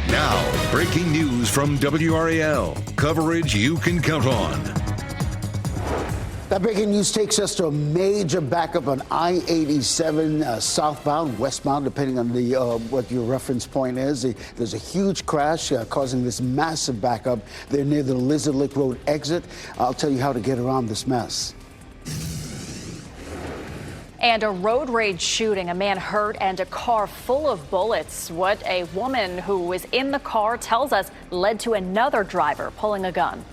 Now, breaking news from WRAL. Coverage you can count on. That breaking news takes us to a major backup on I-87 southbound, westbound, depending on the what your reference point is. There's a huge crash causing this massive backup. They're near the Lizard Lake Road exit. I'll tell you how to get around this mess. And a road rage shooting, a man hurt and a car full of bullets. What a woman who was in the car tells us led to another driver pulling a gun.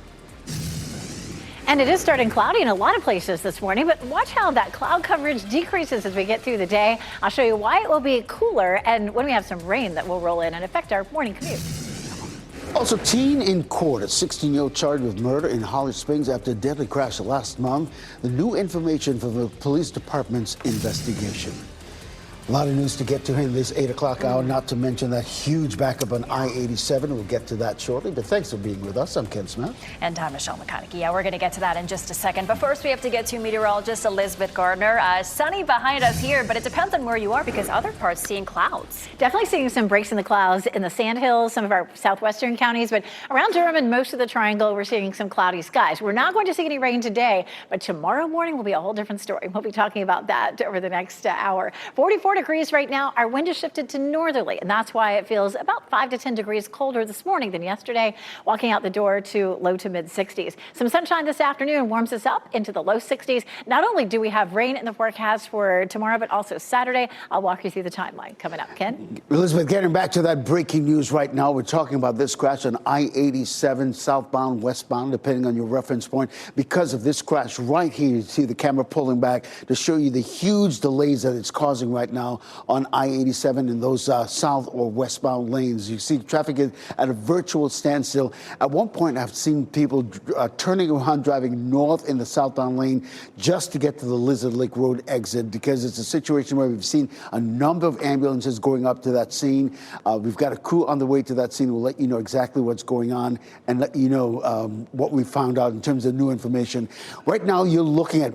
And it is starting cloudy in a lot of places this morning, but watch how that cloud coverage decreases as we get through the day. I'll show you why it will be cooler and when we have some rain that will roll in and affect our morning commute. Also, teen in court, a 16-year-old charged with murder in Holly Springs after a deadly crash last month. The new information from the police department's investigation. A lot of news to get to in this 8 o'clock hour, not to mention that huge backup on I-87. We'll get to that shortly, but thanks for being with us. I'm Ken Smith. And I'm Michelle McConaughey. Yeah, we're going to get to that in just a second. But first, we have to get to meteorologist Elizabeth Gardner. Sunny behind us here, but it depends on where you are because other parts seeing clouds. Definitely seeing some breaks in the clouds in the Sandhills, some of our southwestern counties, but around Durham and most of the Triangle, we're seeing some cloudy skies. We're not going to see any rain today, but tomorrow morning will be a whole different story. We'll be talking about that over the next hour. 44 degrees right now. Our wind has shifted to northerly, and that's why it feels about 5 to 10 degrees colder this morning than yesterday. Walking out the door to low to mid 60s. Some sunshine this afternoon warms us up into the low 60s. Not only do we have rain in the forecast for tomorrow, but also Saturday. I'll walk you through the timeline coming up. Ken? Elizabeth, getting back to that breaking news right now, we're talking about this crash on I-87 southbound, westbound, depending on your reference point. Because of this crash right here, you see the camera pulling back to show you the huge delays that it's causing right now on I-87 in those south or westbound lanes. You see traffic at a virtual standstill. At one point, I've seen people turning around, driving north in the southbound lane just to get to the Lizard Lake Road exit, because it's a situation where we've seen a number of ambulances going up to that scene. We've got a crew on the way to that scene. We'll let you know exactly what's going on and let you know what we found out in terms of new information. Right now, you're looking at,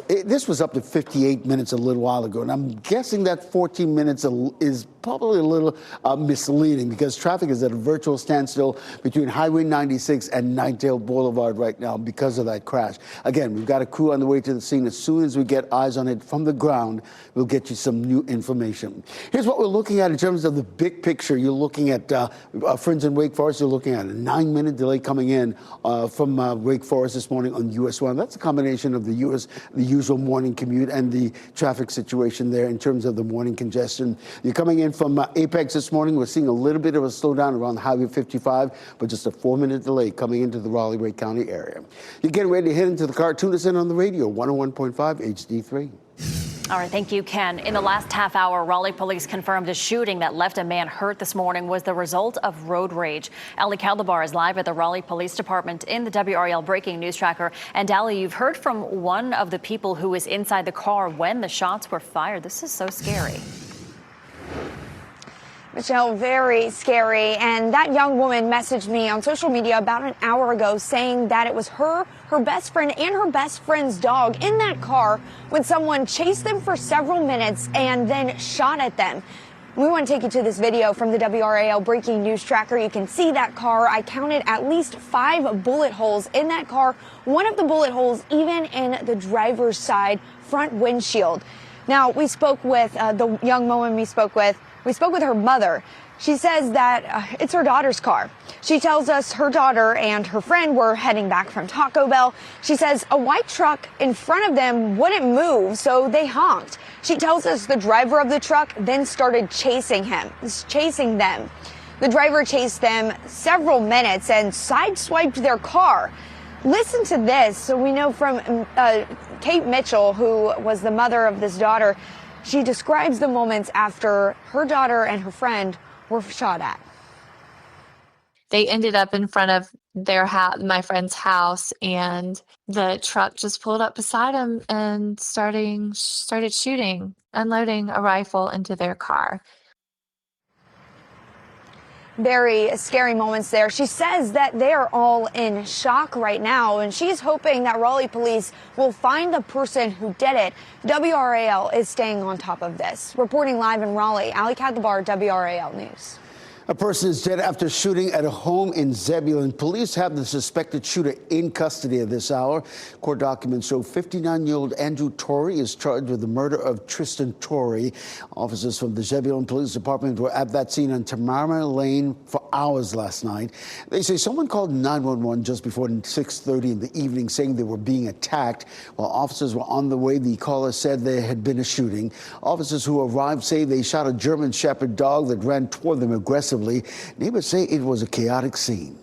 this was up to 58 minutes a little while ago, and I'm guessing that 14 minutes is probably a little misleading because traffic is at a virtual standstill between Highway 96 and Ninetail Boulevard right now because of that crash. Again, we've got a crew on the way to the scene. As soon as we get eyes on it from the ground, we'll get you some new information. Here's what we're looking at in terms of the big picture. You're looking at, friends in Wake Forest, you're looking at a 9-minute delay coming in from Wake Forest this morning on US 1. That's a combination of the usual morning commute and the traffic situation there in terms of the morning congestion. You're coming in from Apex this morning. We're seeing a little bit of a slowdown around Highway 55, but just a 4-minute delay coming into the Raleigh-Ray County area. You're getting ready to head into the car. Tune us in on the radio, 101.5 HD3. All right, thank you, Ken. In the last half hour, Raleigh police confirmed a shooting that left a man hurt this morning was the result of road rage. Ali Caldabar is live at the Raleigh Police Department in the WRAL Breaking News Tracker. And Ali, you've heard from one of the people who was inside the car when the shots were fired. This is so scary. Michelle, very scary. And that young woman messaged me on social media about an hour ago saying that it was her best friend, and her best friend's dog in that car when someone chased them for several minutes and then shot at them. We want to take you to this video from the WRAL Breaking News Tracker. You can see that car. I counted at least 5 bullet holes in that car. One of the bullet holes even in the driver's side front windshield. Now, we spoke with the young woman we spoke with her mother. She says that it's her daughter's car. She tells us her daughter and her friend were heading back from Taco Bell. She says a white truck in front of them wouldn't move, so they honked. She tells us the driver of the truck then started chasing them. The driver chased them several minutes and sideswiped their car. Listen to this. So we know from Kate Mitchell, who was the mother of this daughter. She describes the moments after her daughter and her friend were shot at. They ended up in front of their house, my friend's house, and the truck just pulled up beside them and started shooting, unloading a rifle into their car. Very scary moments there. She says that they are all in shock right now, and she's hoping that Raleigh police will find the person who did it. WRAL is staying on top of this. Reporting live in Raleigh, Ali Kadlabar, WRAL News. A person is dead after shooting at a home in Zebulon. Police have the suspected shooter in custody at this hour. Court documents show 59-year-old Andrew Torrey is charged with the murder of Tristan Torrey. Officers from the Zebulon Police Department were at that scene on Tamara Lane for hours last night. They say someone called 911 just before 6:30 in the evening saying they were being attacked. While officers were on the way, the caller said there had been a shooting. Officers who arrived say they shot a German Shepherd dog that ran toward them aggressively. Neighbors say it was a chaotic scene.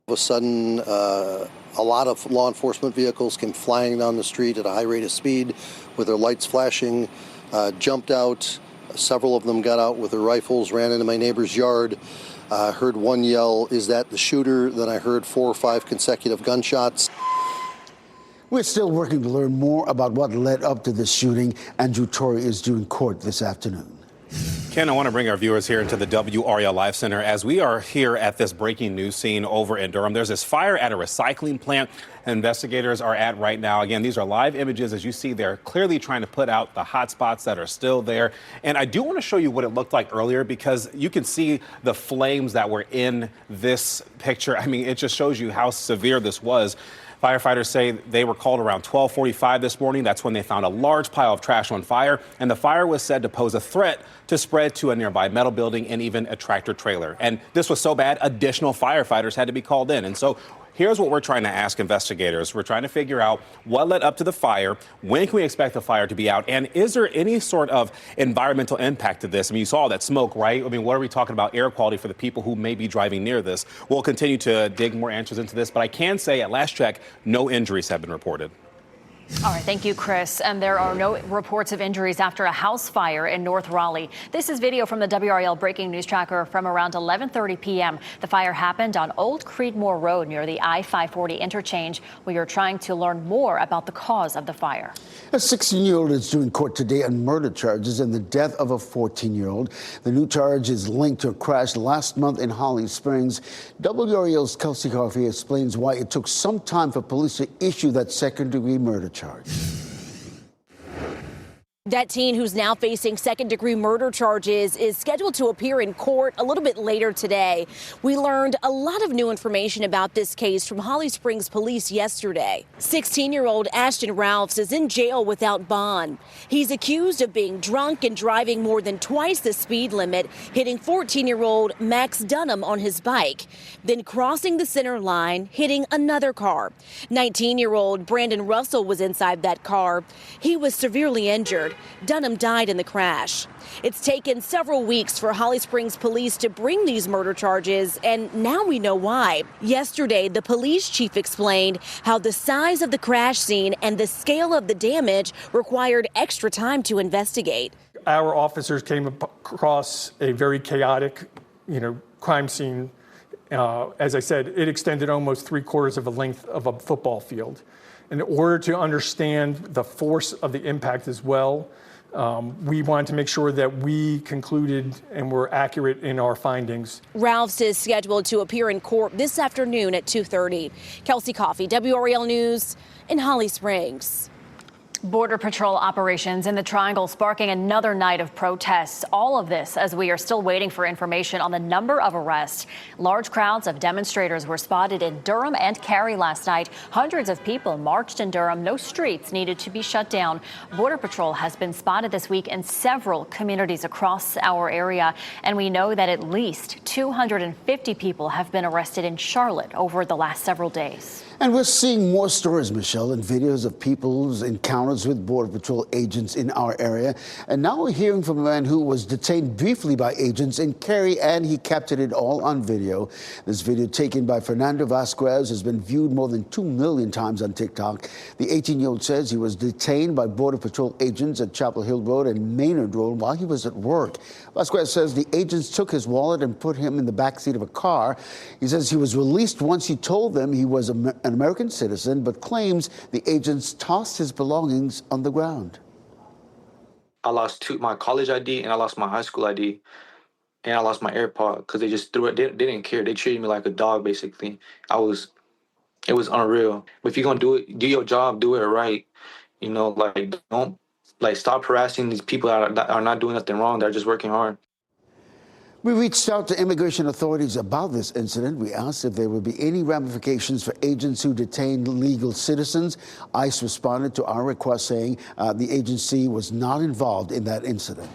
All of a sudden, a lot of law enforcement vehicles came flying down the street at a high rate of speed with their lights flashing, jumped out. Several of them got out with their rifles, ran into my neighbor's yard. I heard one yell, "Is that the shooter?" Then I heard 4 or 5 consecutive gunshots. We're still working to learn more about what led up to this shooting. Andrew Torrey is due in court this afternoon. Ken, I want to bring our viewers here into the WRAL Live Center as we are here at this breaking news scene over in Durham. There's this fire at a recycling plant investigators are at right now. Again, these are live images. As you see, they're clearly trying to put out the hot spots that are still there. And I do want to show you what it looked like earlier because you can see the flames that were in this picture. I mean, it just shows you how severe this was. Firefighters say they were called around 12:45 this morning. That's when they found a large pile of trash on fire, and the fire was said to pose a threat to spread to a nearby metal building and even a tractor trailer. And this was so bad, additional firefighters had to be called in. And so here's what we're trying to ask investigators. We're trying to figure out what led up to the fire, when can we expect the fire to be out, and is there any sort of environmental impact to this? I mean, you saw all that smoke, right? I mean, what are we talking about air quality for the people who may be driving near this? We'll continue to dig more answers into this, but I can say at last check, no injuries have been reported. All right, thank you, Chris. And there are no reports of injuries after a house fire in North Raleigh. This is video from the WRAL breaking news tracker from around 11:30 p.m. The fire happened on Old Creedmoor Road near the I-540 interchange. We are trying to learn more about the cause of the fire. A 16-year-old is due in court today on murder charges and the death of a 14-year-old. The new charge is linked to a crash last month in Holly Springs. WRAL's Kelsey Coffey explains why it took some time for police to issue that second-degree murder charge. That teen who's now facing second-degree murder charges is scheduled to appear in court a little bit later today. We learned a lot of new information about this case from Holly Springs police yesterday. 16-year-old Ashton Ralphs is in jail without bond. He's accused of being drunk and driving more than twice the speed limit, hitting 14-year-old Max Dunham on his bike, then crossing the center line, hitting another car. 19-year-old Brandon Russell was inside that car. He was severely injured. Dunham died in the crash. It's taken several weeks for Holly Springs police to bring these murder charges, and now we know why. Yesterday, the police chief explained how the size of the crash scene and the scale of the damage required extra time to investigate. Our officers came across a very chaotic, crime scene. As I said, it extended almost 3/4 of the length of a football field. In order to understand the force of the impact as well, we wanted to make sure that we concluded and were accurate in our findings. Ralphs is scheduled to appear in court this afternoon at 2:30. Kelsey Coffey, WRAL News in Holly Springs. Border Patrol operations in the Triangle sparking another night of protests. All of this as we are still waiting for information on the number of arrests. Large crowds of demonstrators were spotted in Durham and Cary last night. Hundreds of people marched in Durham. No streets needed to be shut down. Border Patrol has been spotted this week in several communities across our area. And we know that at least 250 people have been arrested in Charlotte over the last several days. And we're seeing more stories, Michelle, and videos of people's encounters with Border Patrol agents in our area. And now we're hearing from a man who was detained briefly by agents in Cary, and he captured it all on video. This video, taken by Fernando Vasquez, has been viewed more than 2 million times on TikTok. The 18-year-old says he was detained by Border Patrol agents at Chapel Hill Road and Maynard Road while he was at work. Vasquez says the agents took his wallet and put him in the backseat of a car. He says he was released once he told them he was an American citizen, but claims the agents tossed his belongings on the ground. I lost my college ID and I lost my high school ID and I lost my AirPod because they just threw it. They didn't care. They treated me like a dog, basically. It was unreal. But if you're going to do your job, do it right. Don't stop harassing these people that are not doing nothing wrong. They're just working hard. We reached out to immigration authorities about this incident. We asked if there would be any ramifications for agents who detain legal citizens. ICE responded to our request saying the agency was not involved in that incident.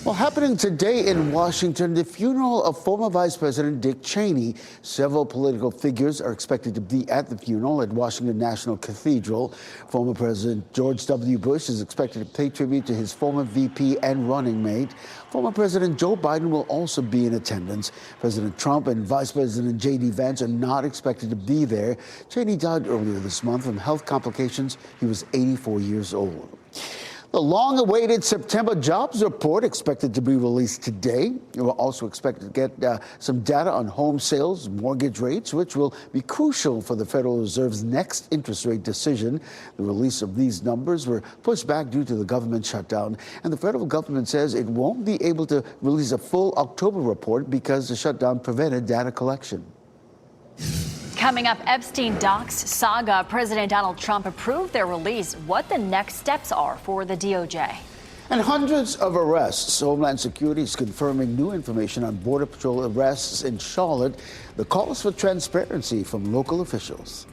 Well, happening today in Washington, the funeral of former Vice President Dick Cheney. Several political figures are expected to be at the funeral at Washington National Cathedral. Former President George W. Bush is expected to pay tribute to his former VP and running mate. Former President Joe Biden will also be in attendance. President Trump and Vice President J.D. Vance are not expected to be there. Cheney died earlier this month from health complications. He was 84 years old. The long-awaited September jobs report expected to be released today. You will also expect to get some data on home sales, mortgage rates, which will be crucial for the Federal Reserve's next interest rate decision. The release of these numbers were pushed back due to the government shutdown, and the federal government says it won't be able to release a full October report because the shutdown prevented data collection. Coming up, Epstein docs saga. President Donald Trump approved their release. What the next steps are for the DOJ. And hundreds of arrests. Homeland Security is confirming new information on Border Patrol arrests in Charlotte. The calls for transparency from local officials.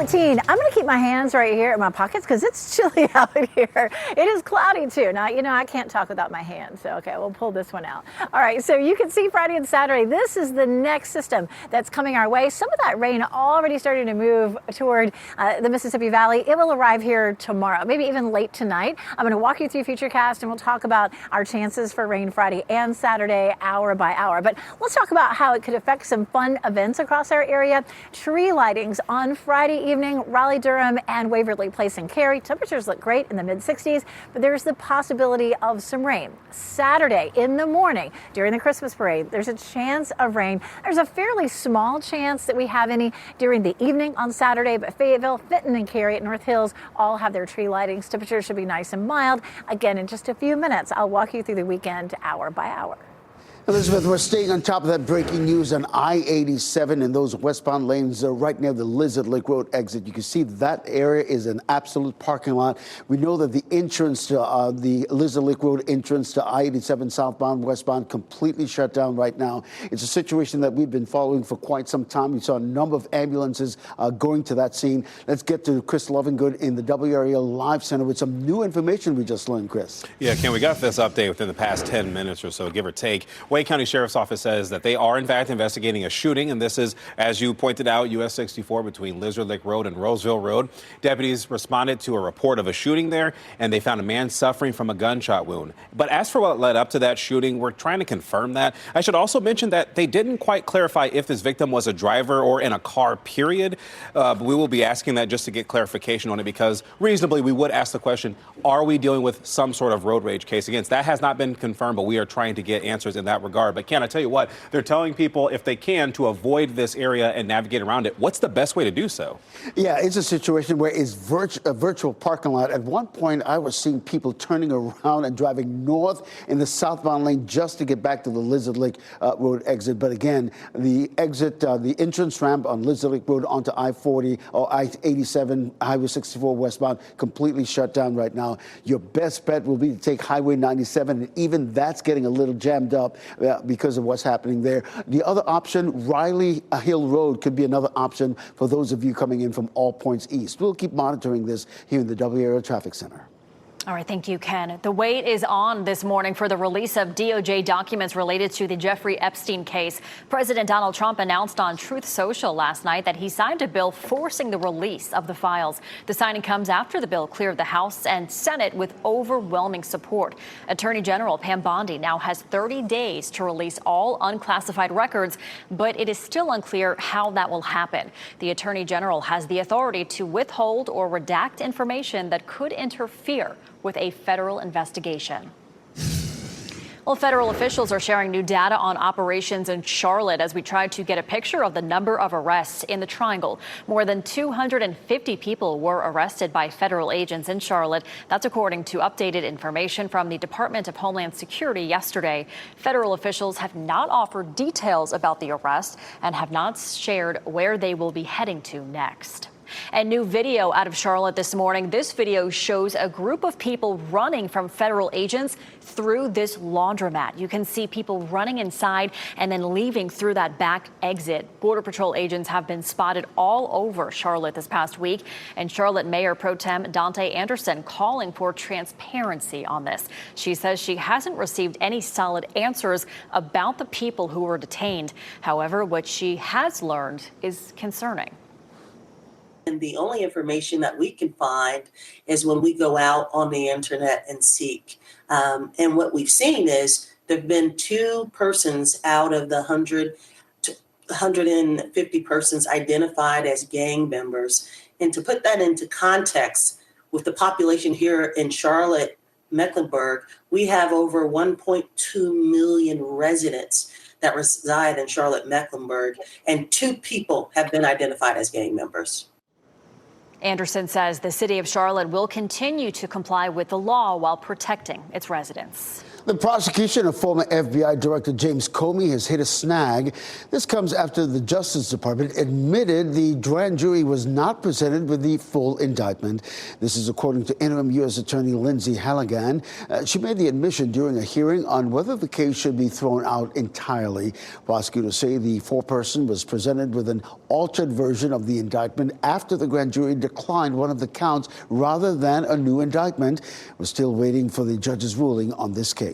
I'm going to keep my hands right here in my pockets because it's chilly out here. It is cloudy too. Now, I can't talk without my hands. So, okay, we'll pull this one out. All right, so you can see Friday and Saturday. This is the next system that's coming our way. Some of that rain already starting to move toward the Mississippi Valley. It will arrive here tomorrow, maybe even late tonight. I'm going to walk you through Futurecast and we'll talk about our chances for rain Friday and Saturday, hour by hour. But let's talk about how it could affect some fun events across our area. Tree lightings on Friday evening, Raleigh, Durham, and Waverly Place and Cary. Temperatures look great in the mid-60s, but there's the possibility of some rain. Saturday in the morning during the Christmas parade, there's a chance of rain. There's a fairly small chance that we have any during the evening on Saturday, but Fayetteville, Fenton, and Cary at North Hills all have their tree lightings. Temperatures should be nice and mild. Again, in just a few minutes, I'll walk you through the weekend hour by hour. Elizabeth, we're staying on top of that breaking news on I-87 in those westbound lanes right near the Lizard Lake Road exit. You can see that area is an absolute parking lot. We know that the entrance to the Lizard Lake Road entrance to I-87 southbound, westbound completely shut down right now. It's a situation that we've been following for quite some time. We saw a number of ambulances going to that scene. Let's get to Chris Lovingood in the WRAL Live Center with some new information we just learned, Chris. Yeah, Ken, we got this update within the past 10 minutes or so, give or take. Wake County Sheriff's Office says that they are, in fact, investigating a shooting. And this is, as you pointed out, US 64 between Lizard Lake Road and Roseville Road. Deputies responded to a report of a shooting there, and they found a man suffering from a gunshot wound. But as for what led up to that shooting, we're trying to confirm that. I should also mention that they didn't quite clarify if this victim was a driver or in a car, period. But we will be asking that just to get clarification on it, because reasonably we would ask the question, are we dealing with some sort of road rage case? Again, that has not been confirmed, but we are trying to get answers in that regard. But Ken, I tell you what, they're telling people if they can to avoid this area and navigate around it. What's the best way to do so? Yeah, it's a situation where it's a virtual parking lot. At one point, I was seeing people turning around and driving north in the southbound lane just to get back to the Lizard Lake Road exit. But again, the exit, the entrance ramp on Lizard Lake Road onto I-40 or I-87, Highway 64 westbound, completely shut down right now. Your best bet will be to take Highway 97, and even that's getting a little jammed up because of what's happening there. The other option, Riley Hill Road, could be another option for those of you coming in from all points east. We'll keep monitoring this here in the WRAL Traffic Center. All right, thank you, Ken. The wait is on this morning for the release of DOJ documents related to the Jeffrey Epstein case. President Donald Trump announced on Truth Social last night that he signed a bill forcing the release of the files. The signing comes after the bill cleared the House and Senate with overwhelming support. Attorney General Pam Bondi now has 30 days to release all unclassified records, but it is still unclear how that will happen. The Attorney General has the authority to withhold or redact information that could interfere with a federal investigation. Well, federal officials are sharing new data on operations in Charlotte as we try to get a picture of the number of arrests in the Triangle. More than 250 people were arrested by federal agents in Charlotte. That's according to updated information from the Department of Homeland Security yesterday. Federal officials have not offered details about the arrest and have not shared where they will be heading to next. And new video out of Charlotte this morning. This video shows a group of people running from federal agents through this laundromat. You can see people running inside and then leaving through that back exit. Border Patrol agents have been spotted all over Charlotte this past week. And Charlotte Mayor Pro Tem Dante Anderson calling for transparency on this. She says she hasn't received any solid answers about the people who were detained. However, what she has learned is concerning. And the only information that we can find is when we go out on the internet and seek. And what we've seen is there have been 2 persons out of the 150 persons identified as gang members. And to put that into context, with the population here in Charlotte, Mecklenburg, we have over 1.2 million residents that reside in Charlotte, Mecklenburg, and 2 people have been identified as gang members. Anderson says the city of Charlotte will continue to comply with the law while protecting its residents. The prosecution of former FBI Director James Comey has hit a snag. This comes after the Justice Department admitted the grand jury was not presented with the full indictment. This is according to interim U.S. Attorney Lindsay Halligan. She made the admission during a hearing on whether the case should be thrown out entirely. Prosecutors say the foreperson was presented with an altered version of the indictment after the grand jury declined one of the counts rather than a new indictment. We're still waiting for the judge's ruling on this case.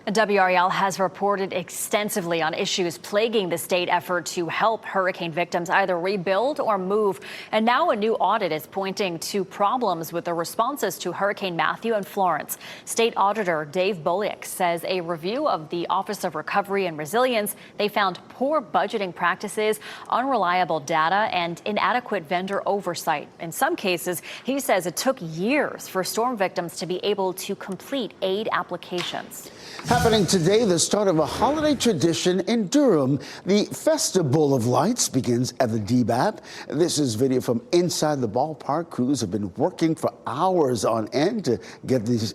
WRAL has reported extensively on issues plaguing the state effort to help hurricane victims either rebuild or move. And now a new audit is pointing to problems with the responses to Hurricane Matthew and Florence. State Auditor Dave Bolliak says a review of the Office of Recovery and Resilience, they found poor budgeting practices, unreliable data, and inadequate vendor oversight. In some cases, he says it took years for storm victims to be able to complete aid applications. Happening today, the start of a holiday tradition in Durham. The Festival of Lights begins at the DBAP. This is video from inside the ballpark. Crews have been working for hours on end to get this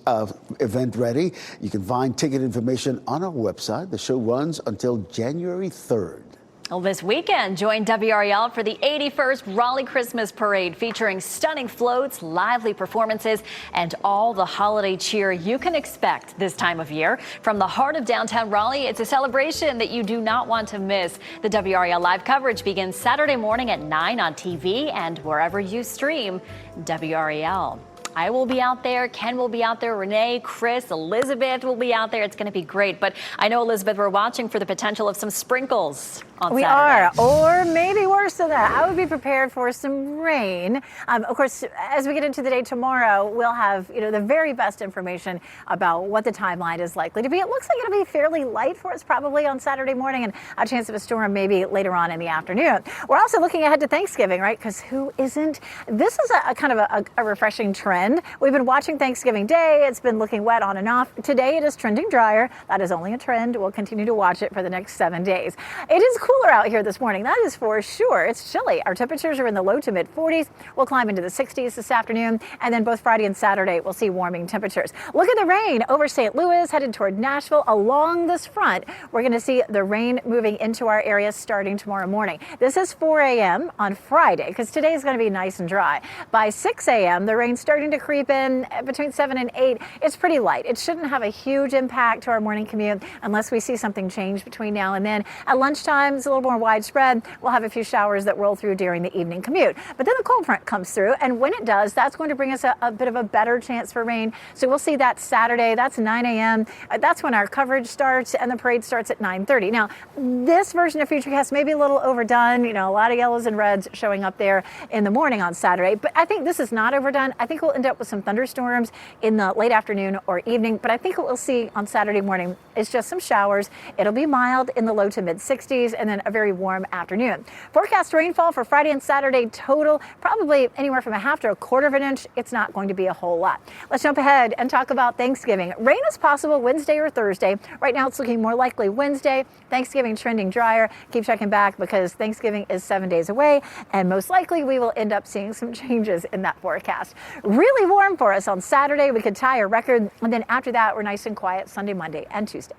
event ready. You can find ticket information on our website. The show runs until January 3rd. Well, this weekend, join WRAL for the 81st Raleigh Christmas Parade, featuring stunning floats, lively performances, and all the holiday cheer you can expect this time of year. From the heart of downtown Raleigh, it's a celebration that you do not want to miss. The WRAL live coverage begins Saturday morning at 9 on TV and wherever you stream WRAL. I will be out there. Ken will be out there. Renee, Chris, Elizabeth will be out there. It's going to be great. But I know, Elizabeth, we're watching for the potential of some sprinkles on Saturday. We are, or maybe worse than that. I would be prepared for some rain. Of course, as we get into the day tomorrow, we'll have the very best information about what the timeline is likely to be. It looks like it'll be fairly light for us probably on Saturday morning, and a chance of a storm maybe later on in the afternoon. We're also looking ahead to Thanksgiving, right? Because who isn't? This is a kind of a refreshing trend. We've been watching Thanksgiving Day. It's been looking wet on and off. Today it is trending drier. That is only a trend. We'll continue to watch it for the next 7 days. It is cooler out here this morning. That is for sure. It's chilly. Our temperatures are in the low to mid 40s. We'll climb into the 60s this afternoon. And then both Friday and Saturday, we'll see warming temperatures. Look at the rain over St. Louis, headed toward Nashville. Along this front, we're going to see the rain moving into our area starting tomorrow morning. This is 4 a.m. on Friday, because today is going to be nice and dry. By 6 a.m., the rain's starting to creep in between 7 and 8. It's pretty light. It shouldn't have a huge impact to our morning commute unless we see something change between now and then. At lunchtime, it's a little more widespread. We'll have a few showers that roll through during the evening commute. But then the cold front comes through, and when it does, that's going to bring us a bit of a better chance for rain. So we'll see that Saturday. That's 9 a.m. That's when our coverage starts, and the parade starts at 9:30. Now, this version of Futurecast may be a little overdone. A lot of yellows and reds showing up there in the morning on Saturday. But I think this is not overdone. I think we'll end up with some thunderstorms in the late afternoon or evening. But I think what we'll see on Saturday morning is just some showers. It'll be mild in the low to mid 60s, and then a very warm afternoon. Forecast rainfall for Friday and Saturday total, probably anywhere from a half to a quarter of an inch. It's not going to be a whole lot. Let's jump ahead and talk about Thanksgiving. Rain is possible Wednesday or Thursday. Right now it's looking more likely Wednesday. Thanksgiving trending drier. Keep checking back because Thanksgiving is 7 days away, and most likely we will end up seeing some changes in that forecast. Really warm for us on Saturday. We could tie a record, and then after that we're nice and quiet Sunday, Monday, and Tuesday.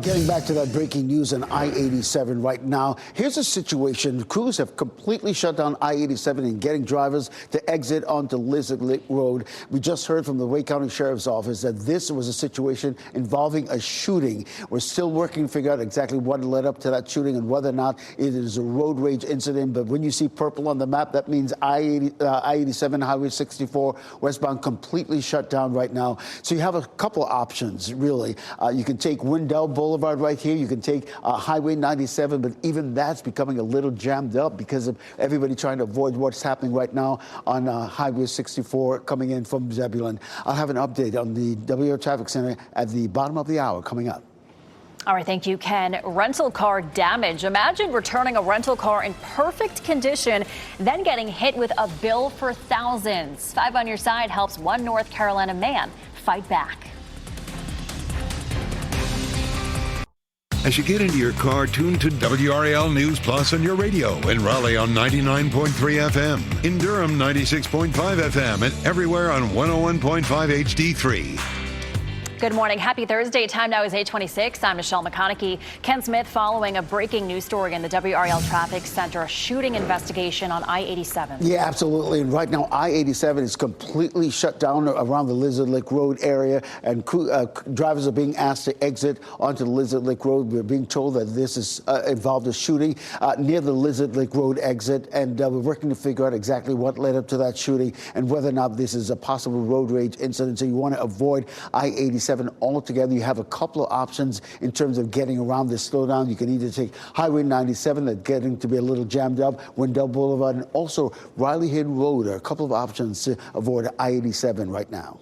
Getting back to that breaking news on I-87 right now, here's a situation. Crews have completely shut down I-87 and getting drivers to exit onto Lizard Lake Road. We just heard from the Wake County Sheriff's Office that this was a situation involving a shooting. We're still working to figure out exactly what led up to that shooting and whether or not it is a road rage incident. But when you see purple on the map, that means I-87, Highway 64 westbound completely shut down right now. So you have a couple options, really. You can take Wendell Boulevard right here. You can take Highway 97, but even that's becoming a little jammed up because of everybody trying to avoid what's happening right now on Highway 64 coming in from Zebulon. I'll have an update on the WRAL Traffic Center at the bottom of the hour coming up. All right, thank you, Ken. Rental car damage. Imagine returning a rental car in perfect condition, then getting hit with a bill for thousands. 5 on Your Side helps one North Carolina man fight back. As you get into your car, tune to WRAL News Plus on your radio. In Raleigh on 99.3 FM. In Durham, 96.5 FM. And everywhere on 101.5 HD3. Good morning. Happy Thursday. Time now is 8:26. I'm Michelle McConaughey. Ken Smith following a breaking news story in the WRAL Traffic Center, a shooting investigation on I-87. Yeah, absolutely. And right now, I-87 is completely shut down around the Lizard Lake Road area, and drivers are being asked to exit onto the Lizard Lake Road. We're being told that this is involved a shooting near the Lizard Lake Road exit, and we're working to figure out exactly what led up to that shooting and whether or not this is a possible road rage incident. So you want to avoid I-87 altogether. You have a couple of options in terms of getting around this slowdown. You can either take Highway 97, that's getting to be a little jammed up, Wendell Boulevard, and also Riley Hill Road are a couple of options to avoid I-87 right now.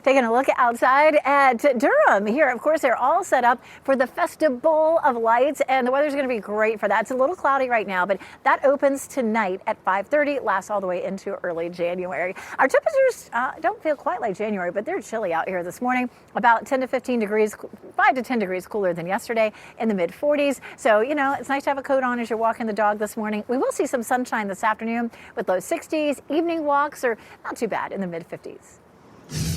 Taking a look outside at Durham here. Of course, they're all set up for the Festival of Lights, and the weather's going to be great for that. It's a little cloudy right now, but that opens tonight at 5:30, lasts all the way into early January. Our temperatures don't feel quite like January, but they're chilly out here this morning. About 10 to 15 degrees, 5 to 10 degrees cooler than yesterday, in the mid-40s. So, you know, it's nice to have a coat on as you're walking the dog this morning. We will see some sunshine this afternoon with low 60s. Evening walks are not too bad in the mid-50s.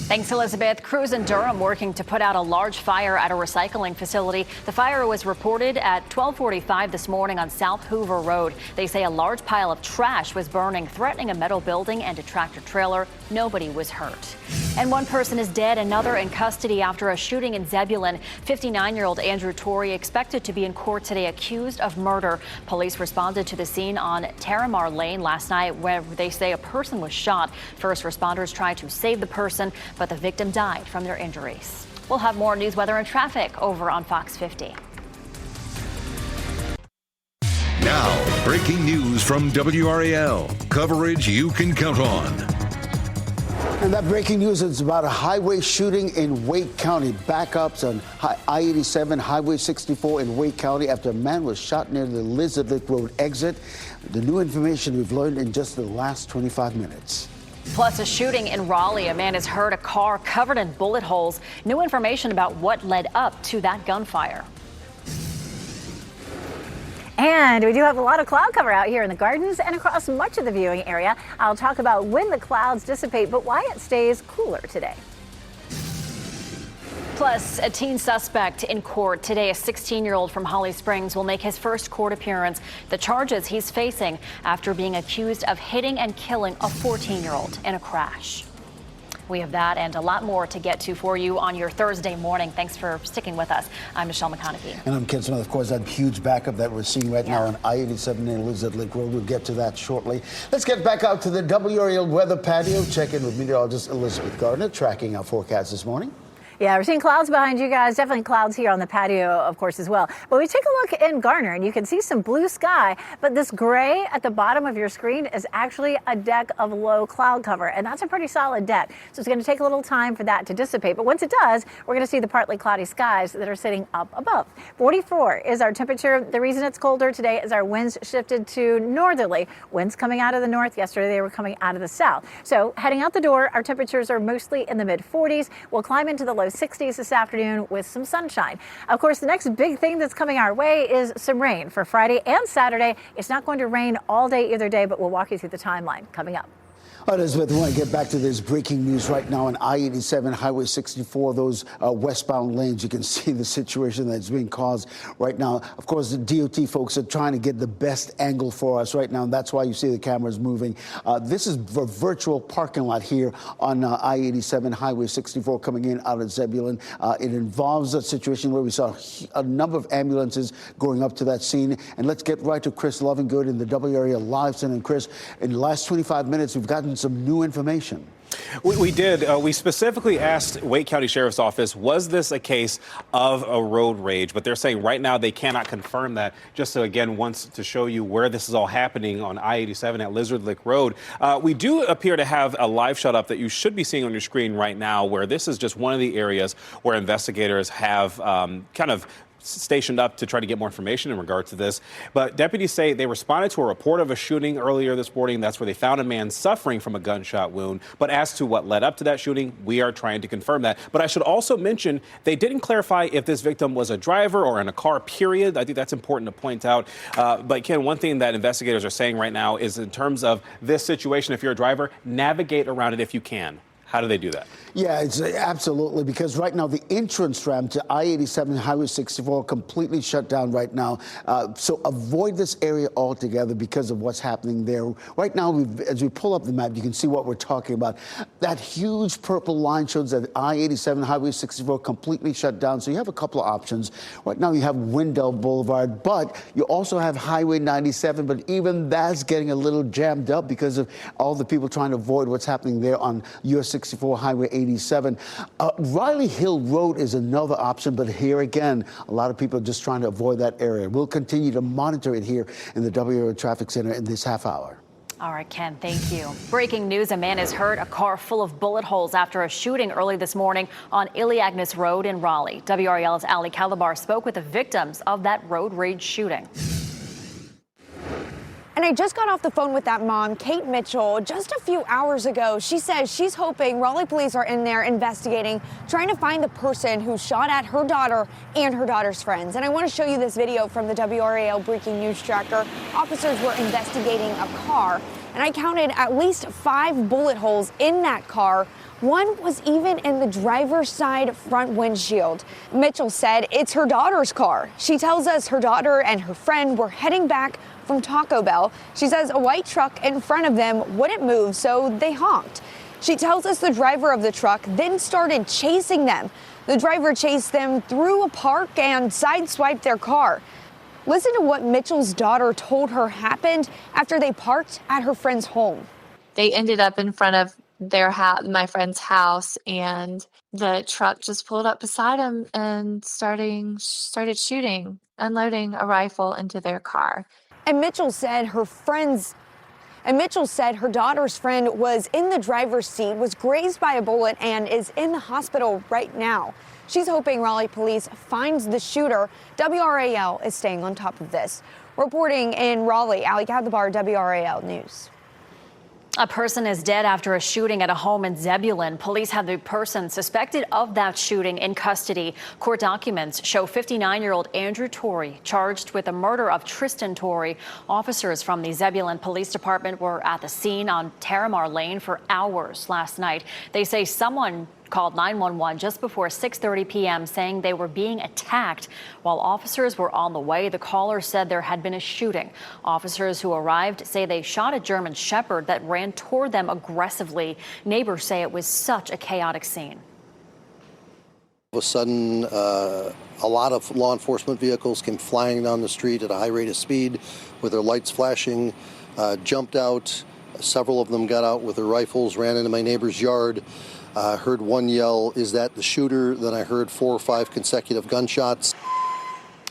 Thanks, Elizabeth. Crews in Durham working to put out a large fire at a recycling facility. The fire was reported at 12:45 this morning on South Hoover Road. They say a large pile of trash was burning, threatening a metal building and a tractor trailer. Nobody was hurt. And one person is dead, another in custody after a shooting in Zebulon. 59-year-old Andrew Torrey expected to be in court today accused of murder. Police responded to the scene on Terramar Lane last night where they say a person was shot. First responders tried to save the person, but the victim died from their injuries. We'll have more news, weather, and traffic over on Fox 50. Now, breaking news from WRAL. Coverage you can count on. And that breaking news is about a highway shooting in Wake County. Backups on I-87, Highway 64 in Wake County after a man was shot near the Lizard Lake Road exit. The new information we've learned in just the last 25 minutes. Plus, a shooting in Raleigh. A man has hurt a car covered in bullet holes. New information about what led up to that gunfire. And we do have a lot of cloud cover out here in the gardens and across much of the viewing area. I'll talk about when the clouds dissipate, but why it stays cooler today. Plus, a teen suspect in court today. A 16-year-old from Holly Springs will make his first court appearance. The charges he's facing after being accused of hitting and killing a 14-year-old in a crash. We have that and a lot more to get to for you on your Thursday morning. Thanks for sticking with us. I'm Michelle McConaughey. And I'm Ken Smith. Of course, that huge backup that we're seeing right now on I-87 in Lizard Lake Road. We'll get to that shortly. Let's get back out to the WRAL weather patio. Check in with meteorologist Elizabeth Gardner, tracking our forecast this morning. Yeah, we're seeing clouds behind you guys. Definitely clouds here on the patio, of course, as well. But we take a look in Garner, and you can see some blue sky. But this gray at the bottom of your screen is actually a deck of low cloud cover, and that's a pretty solid deck. So it's going to take a little time for that to dissipate. But once it does, we're going to see the partly cloudy skies that are sitting up above. 44 is our temperature. The reason it's colder today is our winds shifted to northerly. Winds coming out of the north. Yesterday, they were coming out of the south. So heading out the door, our temperatures are mostly in the mid-40s. We'll climb into the low 60s this afternoon with some sunshine. Of course, the next big thing that's coming our way is some rain for Friday and Saturday. It's not going to rain all day either day, but we'll walk you through the timeline coming up. Elizabeth, we want to get back to this breaking news right now on I-87, Highway 64, those westbound lanes. You can see the situation that's being caused right now. Of course, the DOT folks are trying to get the best angle for us right now, and that's why you see the cameras moving. This is a virtual parking lot here on I-87, Highway 64, coming in out of Zebulon. It involves a situation where we saw a number of ambulances going up to that scene. And let's get right to Chris Lovingood in the WRAL Live Center. And Chris, in the last 25 minutes, we've gotten some new information. We did. We specifically asked Wake County Sheriff's Office, was this a case of a road rage? But they're saying right now they cannot confirm that. Just so, again, wants to show you where this is all happening on I-87 at Lizard Lick Road. We do appear to have a live shot up that you should be seeing on your screen right now, where this is just one of the areas where investigators have kind of stationed up to try to get more information in regard to this. But deputies say they responded to a report of a shooting earlier this morning. That's where they found a man suffering from a gunshot wound. But as to what led up to that shooting, we are trying to confirm that. But I should also mention they didn't clarify if this victim was a driver or in a car, period. I think that's important to point out. But Ken, one thing that investigators are saying right now is in terms of this situation, if you're a driver, navigate around it if you can. How do they do that? Yeah, it's absolutely, because right now the entrance ramp to I-87 Highway 64 completely shut down right now. So avoid this area altogether because of what's happening there. Right now, as we pull up the map, you can see what we're talking about. That huge purple line shows that I-87 Highway 64 completely shut down. So you have a couple of options. Right now you have Wendell Boulevard, but you also have Highway 97, but even that's getting a little jammed up because of all the people trying to avoid what's happening there on US 64 Highway 87. Riley Hill Road is another option, but here again, a lot of people are just trying to avoid that area. We'll continue to monitor it here in the WRAL Traffic Center in this half hour. All right, Ken, thank you. Breaking news, a man is hurt, a car full of bullet holes after a shooting early this morning on Iliagnis Road in Raleigh. WRAL's Ali Calabar spoke with the victims of that road rage shooting. And I just got off the phone with that mom, Kate Mitchell, just a few hours ago. She says she's hoping Raleigh police are in there investigating, trying to find the person who shot at her daughter and her daughter's friends. And I want to show you this video from the WRAL breaking news tracker. Officers were investigating a car, and I counted at least 5 bullet holes in that car. One was even in the driver's side front windshield. Mitchell said it's her daughter's car. She tells us her daughter and her friend were heading back from Taco Bell. She says a white truck in front of them wouldn't move, so they honked. She tells us the driver of the truck then started chasing them. The driver chased them through a park and sideswiped their car. Listen to what Mitchell's daughter told her happened after they parked at her friend's home. They ended up in front of their my friend's house, and the truck just pulled up beside them and started shooting, unloading a rifle into their car. And Mitchell said her daughter's friend was in the driver's seat, was grazed by a bullet, and is in the hospital right now. She's hoping Raleigh police finds the shooter. WRAL is staying on top of this. Reporting in Raleigh, Ali Calabar, WRAL News. A person is dead after a shooting at a home in Zebulon. Police have the person suspected of that shooting in custody. Court documents show 59-year-old Andrew Torrey charged with the murder of Tristan Torrey. Officers from the Zebulon Police Department were at the scene on Terramar Lane for hours last night. They say someone called 911 just before 6:30 p.m. saying they were being attacked. While officers were on the way, the caller said there had been a shooting. Officers who arrived say they shot a German Shepherd that ran toward them aggressively. Neighbors say it was such a chaotic scene. All of a sudden, a lot of law enforcement vehicles came flying down the street at a high rate of speed with their lights flashing, jumped out. Several of them got out with their rifles, ran into my neighbor's yard. Heard one yell, "Is that the shooter?" Then I heard 4 or 5 consecutive gunshots.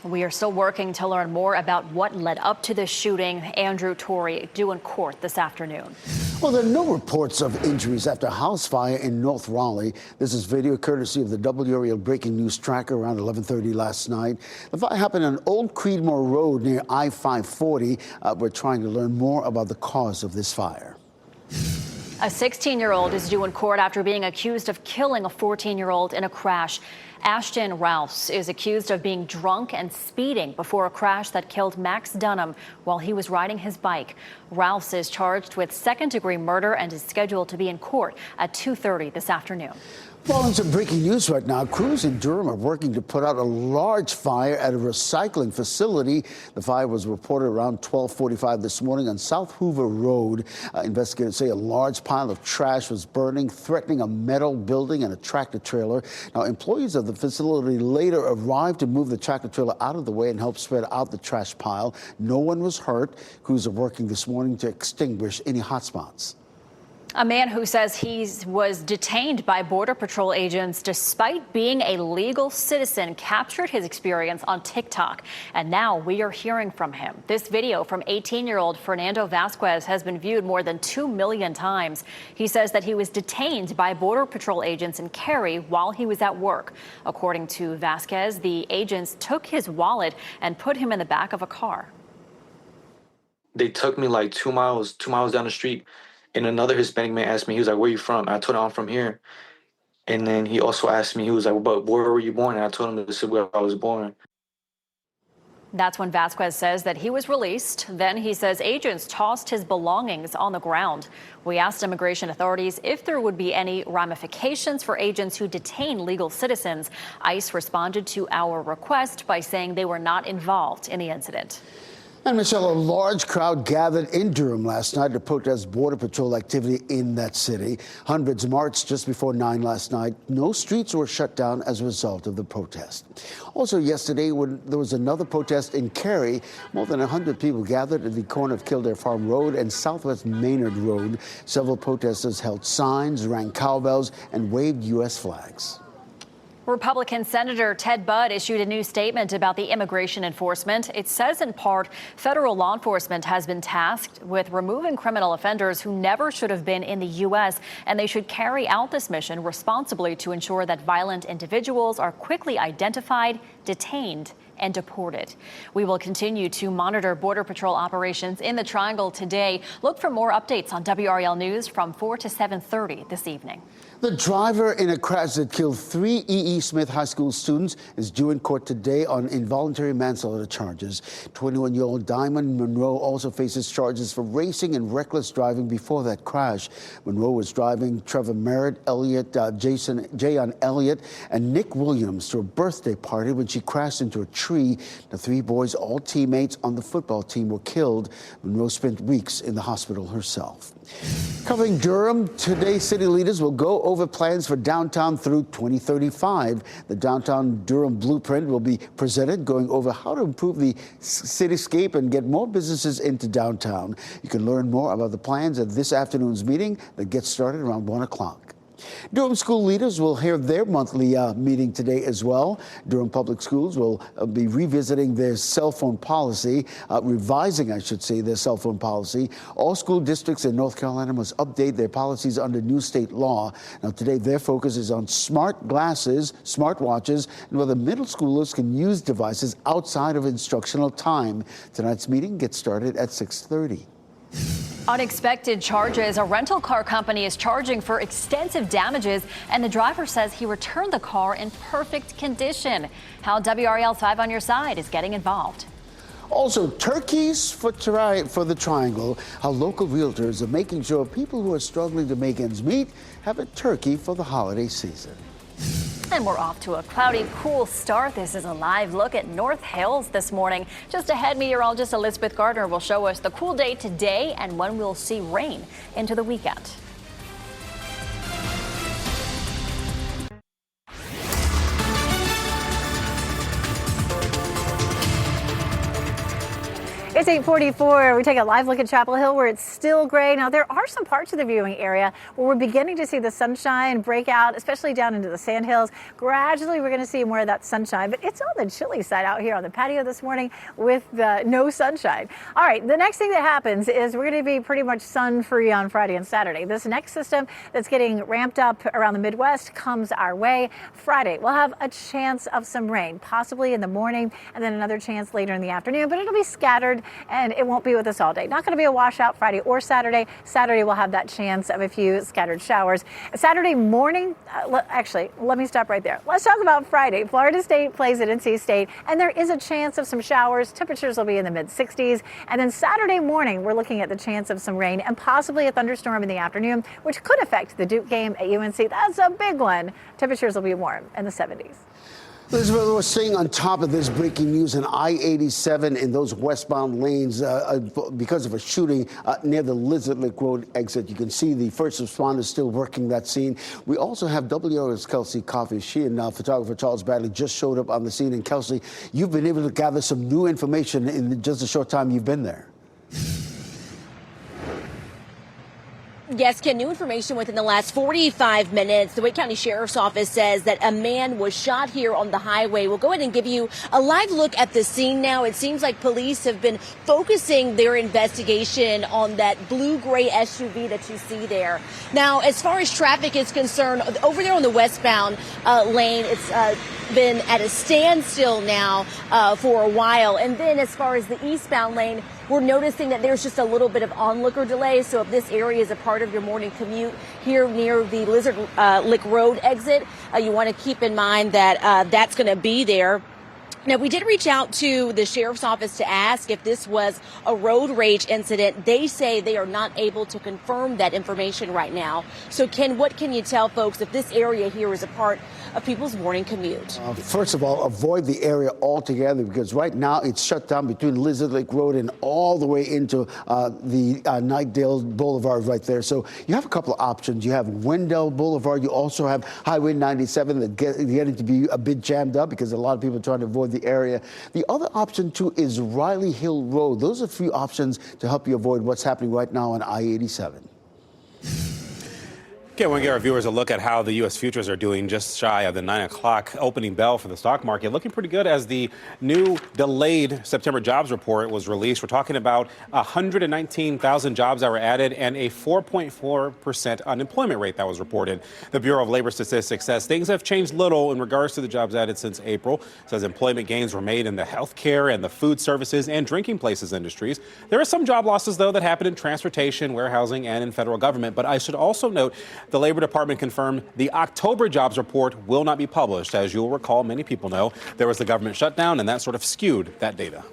We are still working to learn more about what led up to this shooting. Andrew Torrey due in court this afternoon. Well, there are no reports of injuries after a house fire in North Raleigh. This is video courtesy of the WRAL breaking news tracker around 11:30 last night. The fire happened on Old Creedmoor Road near I-540. We're trying to learn more about the cause of this fire. A 16-year-old is due in court after being accused of killing a 14-year-old in a crash. Ashton Rouse is accused of being drunk and speeding before a crash that killed Max Dunham while he was riding his bike. Rouse is charged with second-degree murder and is scheduled to be in court at 2:30 this afternoon. Following some breaking news right now, crews in Durham are working to put out a large fire at a recycling facility. The fire was reported around 12:45 this morning on South Hoover Road. Investigators say a large pile of trash was burning, threatening a metal building and a tractor trailer. Now, employees of the facility later arrived to move the tractor trailer out of the way and help spread out the trash pile. No one was hurt. Crews are working this morning to extinguish any hotspots. A man who says he was detained by Border Patrol agents despite being a legal citizen captured his experience on TikTok. And now we are hearing from him. This video from 18-year-old Fernando Vasquez has been viewed more than 2 million times. He says that he was detained by Border Patrol agents in Cary while he was at work. According to Vasquez, the agents took his wallet and put him in the back of a car. They took me like 2 miles down the street. And another Hispanic man asked me, he was like, "Where are you from?" And I told him I'm from here. And then he also asked me, he was like, "But where were you born?" And I told him this is where I was born. That's when Vasquez says that he was released. Then he says agents tossed his belongings on the ground. We asked immigration authorities if there would be any ramifications for agents who detain legal citizens. ICE responded to our request by saying they were not involved in the incident. And Michelle, a large crowd gathered in Durham last night to protest Border Patrol activity in that city. Hundreds marched just before 9 last night. No streets were shut down as a result of the protest. Also yesterday, when there was another protest in Cary, more than 100 people gathered at the corner of Kildare Farm Road and Southwest Maynard Road. Several protesters held signs, rang cowbells, and waved U.S. flags. Republican Senator Ted Budd issued a new statement about the immigration enforcement. It says in part, federal law enforcement has been tasked with removing criminal offenders who never should have been in the U.S., and they should carry out this mission responsibly to ensure that violent individuals are quickly identified, detained, and deported. We will continue to monitor Border Patrol operations in the Triangle today. Look for more updates on WRAL News from 4 to 7:30 this evening. The driver in a crash that killed 3 E.E. Smith High School students is due in court today on involuntary manslaughter charges. 21-year-old Diamond Monroe also faces charges for racing and reckless driving before that crash. Monroe was driving Trevor Merritt, Jayon Elliott, and Nick Williams to a birthday party when she crashed into a tree. The 3 boys, all teammates on the football team, were killed. Monroe spent weeks in the hospital herself. Covering Durham, today city leaders will go over plans for downtown through 2035. The downtown Durham blueprint will be presented, going over how to improve the cityscape and get more businesses into downtown. You can learn more about the plans at this afternoon's meeting that gets started around 1 o'clock. Durham school leaders will hear their monthly meeting today as well. Durham Public Schools will be revisiting their cell phone policy, revising, I should say, their cell phone policy. All school districts in North Carolina must update their policies under new state law. Now, today, their focus is on smart glasses, smartwatches, and whether middle schoolers can use devices outside of instructional time. Tonight's meeting gets started at 6:30. Unexpected charges. A rental car company is charging for extensive damages, and the driver says he returned the car in perfect condition. How WRAL 5 on your side is getting involved. Also, turkeys for the Triangle. How local realtors are making sure people who are struggling to make ends meet have a turkey for the holiday season. And we're off to a cloudy, cool start. This is a live look at North Hills this morning. Just ahead, meteorologist Elizabeth Gardner will show us the cool day today and when we'll see rain into the weekend. It's It's 8:44. We take a live look at Chapel Hill where it's still gray. Now, there are some parts of the viewing area where we're beginning to see the sunshine break out, especially down into the sandhills. Gradually, we're going to see more of that sunshine, but it's on the chilly side out here on the patio this morning with no sunshine. All right, the next thing that happens is we're going to be pretty much sun-free on Friday and Saturday. This next system that's getting ramped up around the Midwest comes our way. Friday, we'll have a chance of some rain, possibly in the morning, and then another chance later in the afternoon, but it'll be scattered and it won't be with us all day. Not going to be a washout Friday or Saturday. Saturday we'll have that chance of a few scattered showers. Saturday morning, actually, let me stop right there. Let's talk about Friday. Florida State plays at NC State, and there is a chance of some showers. Temperatures will be in the mid-60s. And then Saturday morning, we're looking at the chance of some rain and possibly a thunderstorm in the afternoon, which could affect the Duke game at UNC. That's a big one. Temperatures will be warm in the 70s. Elizabeth, we're staying on top of this breaking news on I-87 in those westbound lanes because of a shooting near the Lizard Lake Road exit. You can see the first responders still working that scene. We also have WRAL's Kelsey Coffey. She and photographer Charles Bradley just showed up on the scene. And Kelsey, you've been able to gather some new information in just a short time you've been there. Yes, Ken, new information within the last 45 minutes. The Wake County Sheriff's Office says that a man was shot here on the highway. We'll go ahead and give you a live look at the scene now. It seems like police have been focusing their investigation on that blue-gray SUV that you see there. Now, as far as traffic is concerned, over there on the westbound lane, it's been at a standstill now for a while. And then as far as the eastbound lane, we're noticing that there's just a little bit of onlooker delay. So if this area is a part of your morning commute here near the Lizard Lick Road exit, you want to keep in mind that that's going to be there. Now, we did reach out to the sheriff's office to ask if this was a road rage incident. They say they are not able to confirm that information right now. So, Ken, what can you tell folks if this area here is a part of people's morning commute? First of all, avoid the area altogether because right now it's shut down between Lizard Lake Road and all the way into the Nightdale Boulevard right there. So you have a couple of options. You have Wendell Boulevard. You also have Highway 97 that getting to be a bit jammed up because a lot of people are trying to avoid the area. The other option, too, is Riley Hill Road. Those are a few options to help you avoid what's happening right now on I-87. Okay, I want to give our viewers a look at how the U.S. futures are doing just shy of the 9 o'clock opening bell for the stock market. Looking pretty good as the new delayed September jobs report was released. We're talking about 119,000 jobs that were added and a 4.4% unemployment rate that was reported. The Bureau of Labor Statistics says things have changed little in regards to the jobs added since April. It says employment gains were made in the healthcare and the food services and drinking places industries. There are some job losses, though, that happened in transportation, warehousing, and in federal government. But I should also note the Labor Department confirmed the October jobs report will not be published. As you'll recall, many people know, there was the government shutdown, and that sort of skewed that data.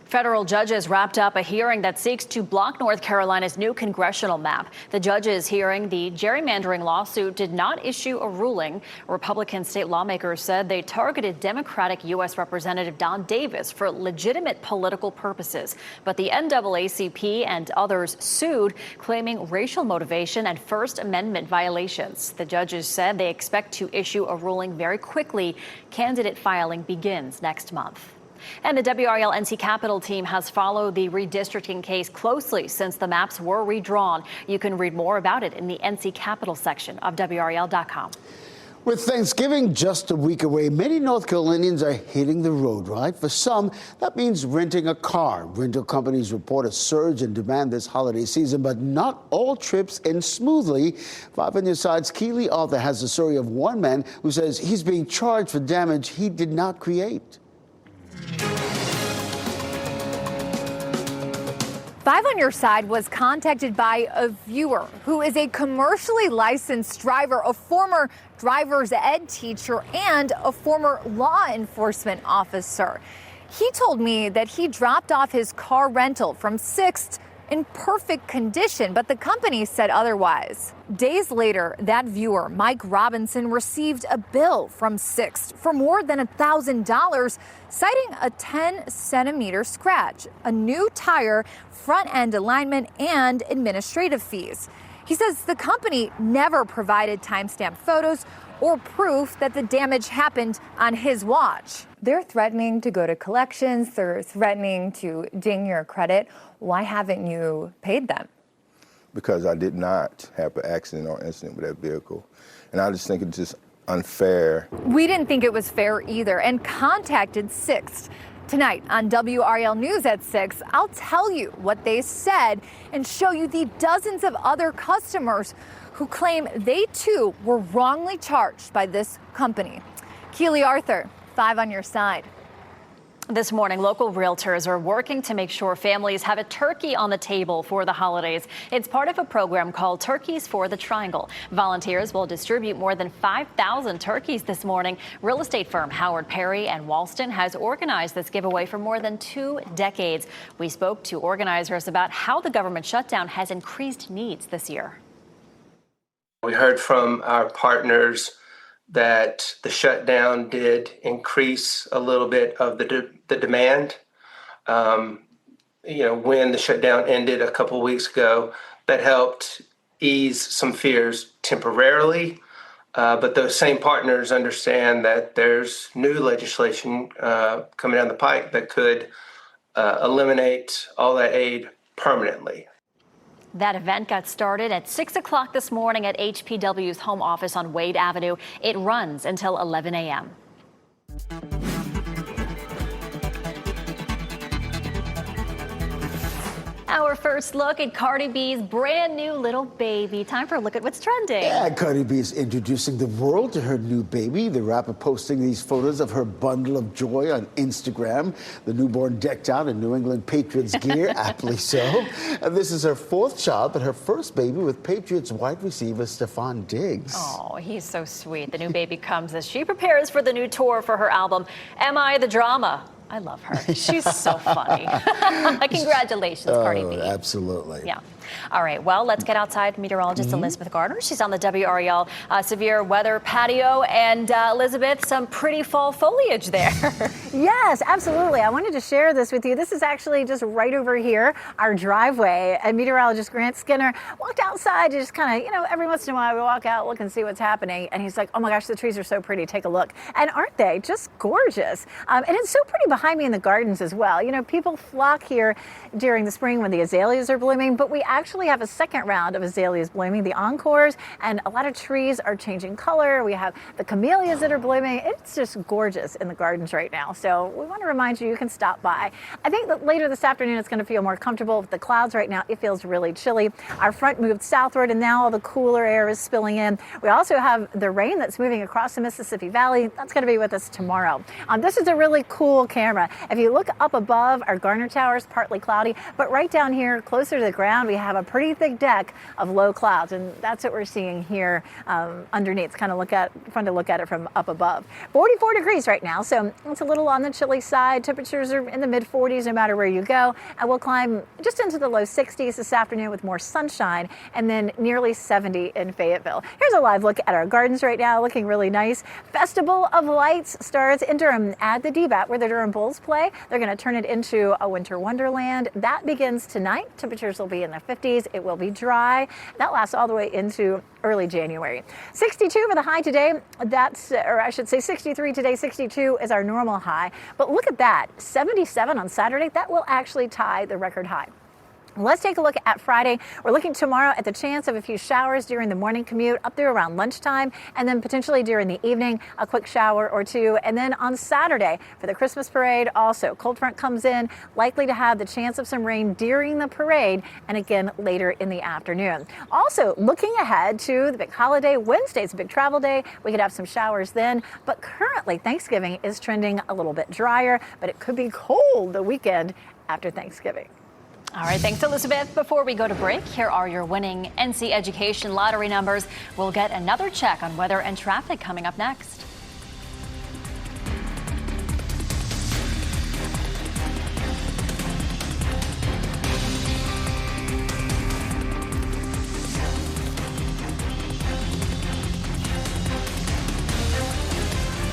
Federal judges wrapped up a hearing that seeks to block North Carolina's new congressional map. The judges hearing the gerrymandering lawsuit did not issue a ruling. Republican state lawmakers said they targeted Democratic U.S. Representative Don Davis for legitimate political purposes. But the NAACP and others sued, claiming racial motivation and First Amendment violations. The judges said they expect to issue a ruling very quickly. Candidate filing begins next month. And the WRAL NC Capitol team has followed the redistricting case closely since the maps were redrawn. You can read more about it in the NC Capitol section of WRAL.com. With Thanksgiving just a week away, many North Carolinians are hitting the road, right? For some, that means renting a car. Rental companies report a surge in demand this holiday season, but not all trips end smoothly. 5 on your side's Keely Arthur has the story of one man who says he's being charged for damage he did not create. 5 on Your Side was contacted by a viewer who is a commercially licensed driver, a former driver's ed teacher, and a former law enforcement officer. He told me that he dropped off his car rental from 6th in perfect condition, but the company said otherwise. Days later, that viewer, Mike Robinson, received a bill from 6th for more than $1,000, citing a 10-centimeter scratch, a new tire, front-end alignment, and administrative fees. He says the company never provided timestamped photos or proof that the damage happened on his watch. They're threatening to go to collections. They're threatening to ding your credit. Why haven't you paid them? Because I did not have an accident or incident with that vehicle. And I just think it's just unfair. We didn't think it was fair either and contacted Sixt. Tonight on WRAL News at 6, I'll tell you what they said and show you the dozens of other customers who claim they too were wrongly charged by this company. Keely Arthur, 5 on your side. This morning, local realtors are working to make sure families have a turkey on the table for the holidays. It's part of a program called Turkeys for the Triangle. Volunteers will distribute more than 5,000 turkeys this morning. Real estate firm Howard Perry and Walston has organized this giveaway for more than 2 decades. We spoke to organizers about how the government shutdown has increased needs this year. We heard from our partners that the shutdown did increase a little bit of the demand. When the shutdown ended a couple of weeks ago, that helped ease some fears temporarily. But those same partners understand that there's new legislation coming down the pike that could eliminate all that aid permanently. That event got started at 6 o'clock this morning at HPW's home office on Wade Avenue. It runs until 11 a.m. Our first look at Cardi B's brand new little baby. Time for a look at what's trending. Yeah, Cardi B is introducing the world to her new baby. The rapper posting these photos of her bundle of joy on Instagram. The newborn decked out in New England Patriots gear, aptly so. And this is her 4th child, but her first baby with Patriots wide receiver Stephon Diggs. Oh, he's so sweet. The new baby comes as she prepares for the new tour for her album, Am I the Drama? I love her. She's so funny. Congratulations, Cardi B. Absolutely. Yeah. All right. Well, let's get outside. Meteorologist Elizabeth Gardner. She's on the WRAL severe weather patio. And Elizabeth, some pretty fall foliage there. Yes, absolutely. I wanted to share this with you. This is actually just right over here, our driveway. And meteorologist Grant Skinner walked outside to just kind of, every once in a while we walk out, look and see what's happening. And he's like, oh my gosh, the trees are so pretty. Take a look. And aren't they just gorgeous? And it's so pretty behind me in the gardens as well. People flock here during the spring when the azaleas are blooming, but we actually have a second round of azaleas blooming, the encores, and a lot of trees are changing color. We have the camellias that are blooming. It's just gorgeous in the gardens right now. So we want to remind you can stop by. I think that later this afternoon it's going to feel more comfortable with the clouds. Right now it feels really chilly. Our front moved southward and now all the cooler air is spilling in. We also have the rain that's moving across the Mississippi Valley. That's going to be with us tomorrow. This is a really cool camera. If you look up above, our Garner Tower is partly cloudy, but right down here closer to the ground we have a pretty thick deck of low clouds, and that's what we're seeing here underneath. It's kind of fun to look at it from up above. 44 degrees right now, so it's a little on the chilly side. Temperatures are in the mid 40s no matter where you go, and we'll climb just into the low 60s this afternoon with more sunshine, and then nearly 70 in Fayetteville. Here's a live look at our gardens right now, looking really nice. Festival of Lights starts in Durham at the DBAT where the Durham Bulls play. They're going to turn it into a winter wonderland. That begins tonight. Temperatures will be in the 50s. It will be dry. That lasts all the way into early January. 62 for the high today. Or I should say 63 today. 62 is our normal high. But look at that. 77 on Saturday. That will actually tie the record high. Let's take a look at Friday. We're looking tomorrow at the chance of a few showers during the morning commute up through around lunchtime, and then potentially during the evening, a quick shower or two. And then on Saturday for the Christmas parade, also cold front comes in, likely to have the chance of some rain during the parade and again later in the afternoon. Also looking ahead to the big holiday, Wednesday's a big travel day. We could have some showers then, but currently Thanksgiving is trending a little bit drier, but it could be cold the weekend after Thanksgiving. All right, thanks, Elizabeth. Before we go to break, here are your winning NC Education lottery numbers. We'll get another check on weather and traffic coming up next.